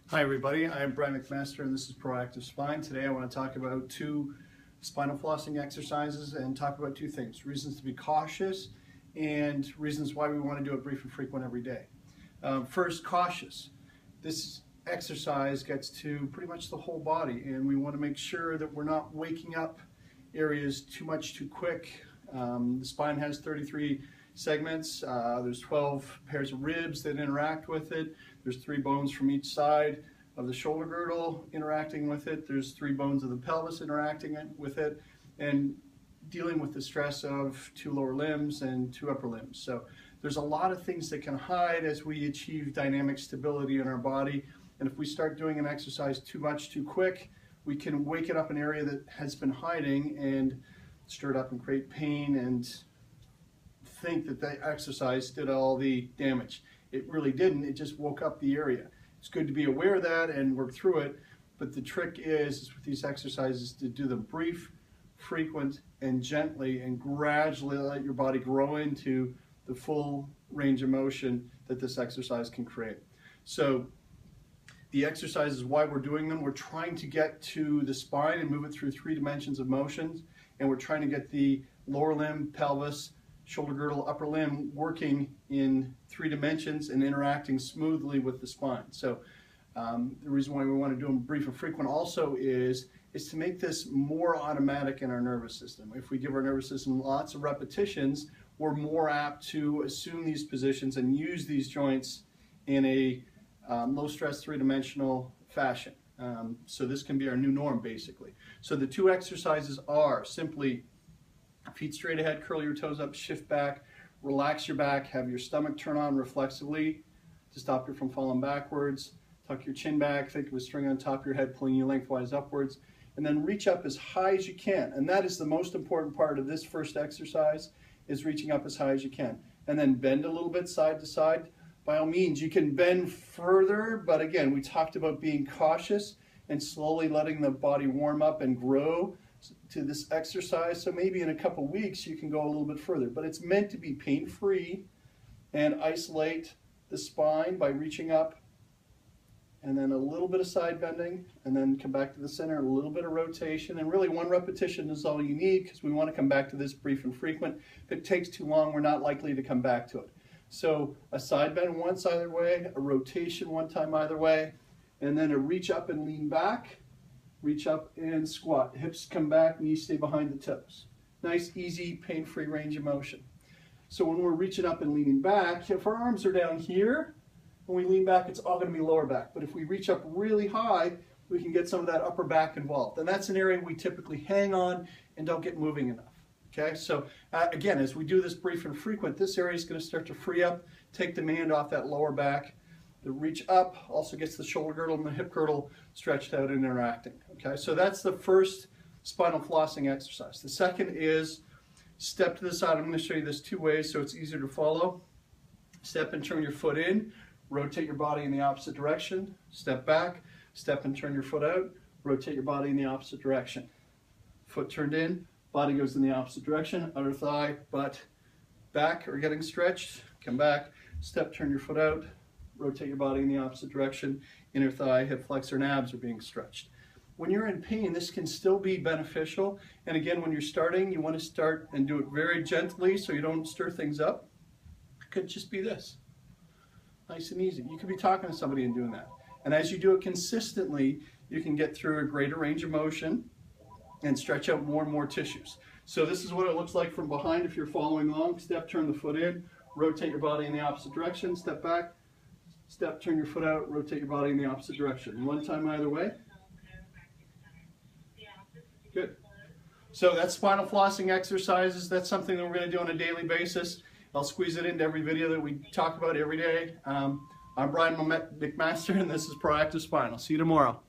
Hi everybody, I'm Brian McMaster and this is Proactive Spine. Today I want to talk about two spinal flossing exercises and talk about two things: reasons to be cautious and reasons why we want to do it brief and frequent every day. First, cautious. This exercise gets to pretty much the whole body, and we want to make sure that we're not waking up areas too much too quick. The spine has 33 segments. There's 12 pairs of ribs that interact with it. There's 3 bones from each side of the shoulder girdle interacting with it. There's 3 bones of the pelvis interacting with it, and dealing with the stress of 2 lower limbs and 2 upper limbs. So there's a lot of things that can hide as we achieve dynamic stability in our body. And if we start doing an exercise too much too quick, we can wake it up an area that has been hiding and stir it up and create pain and think that the exercise did all the damage. It really didn't. It just woke up the area. It's good to be aware of that and work through it, but the trick is with these exercises to do them brief, frequent, and gently, and gradually let your body grow into the full range of motion that this exercise can create. So the exercise is why we're doing them. We're trying to get to the spine and move it through 3 dimensions of motion, and we're trying to get the lower limb, pelvis, shoulder girdle, upper limb working in 3 dimensions and interacting smoothly with the spine. So the reason why we want to do them brief and frequent also is to make this more automatic in our nervous system. If we give our nervous system lots of repetitions, we're more apt to assume these positions and use these joints in a low stress 3-dimensional fashion. So this can be our new norm basically. So the 2 exercises are simply feet straight ahead, curl your toes up, shift back, relax your back, have your stomach turn on reflexively to stop you from falling backwards. Tuck your chin back, think of a string on top of your head pulling you lengthwise upwards, and then reach up as high as you can. And that is the most important part of this first exercise, is reaching up as high as you can. And then bend a little bit side to side. By all means, you can bend further, but again, we talked about being cautious and slowly letting the body warm up and grow to this exercise. So maybe in a couple weeks you can go a little bit further, but it's meant to be pain-free and isolate the spine by reaching up and then a little bit of side bending and then come back to the center, a little bit of rotation, and really 1 repetition is all you need because we want to come back to this brief and frequent. If it takes too long, we're not likely to come back to it. So a side bend once either way, a rotation 1 time either way, and then a reach up and lean back. Reach up and squat. Hips come back, knees stay behind the toes. Nice, easy, pain-free range of motion. So when we're reaching up and leaning back, if our arms are down here, when we lean back, it's all going to be lower back. But if we reach up really high, we can get some of that upper back involved. And that's an area we typically hang on and don't get moving enough. Okay, so again, as we do this brief and frequent, this area is going to start to free up, take demand off that lower back. The reach up also gets the shoulder girdle and the hip girdle stretched out and interacting. Okay, so that's the first spinal flossing exercise. The second is step to the side. I'm going to show you this 2 ways so it's easier to follow. Step and turn your foot in, rotate your body in the opposite direction, step back, step and turn your foot out, rotate your body in the opposite direction. Foot turned in, body goes in the opposite direction, outer thigh, butt, back are getting stretched, come back, step, turn your foot out, rotate your body in the opposite direction, inner thigh, hip flexor, and abs are being stretched. When you're in pain, this can still be beneficial. And again, when you're starting, you want to start and do it very gently so you don't stir things up. It could just be this. Nice and easy. You could be talking to somebody and doing that. And as you do it consistently, you can get through a greater range of motion and stretch out more and more tissues. So this is what it looks like from behind if you're following along. Step, turn the foot in, rotate your body in the opposite direction, step back, step, turn your foot out, rotate your body in the opposite direction. 1 time either way. Good. So that's spinal flossing exercises. That's something that we're going to do on a daily basis. I'll squeeze it into every video that we talk about every day. I'm Brian McMaster, and this is Proactive Spinal. See you tomorrow.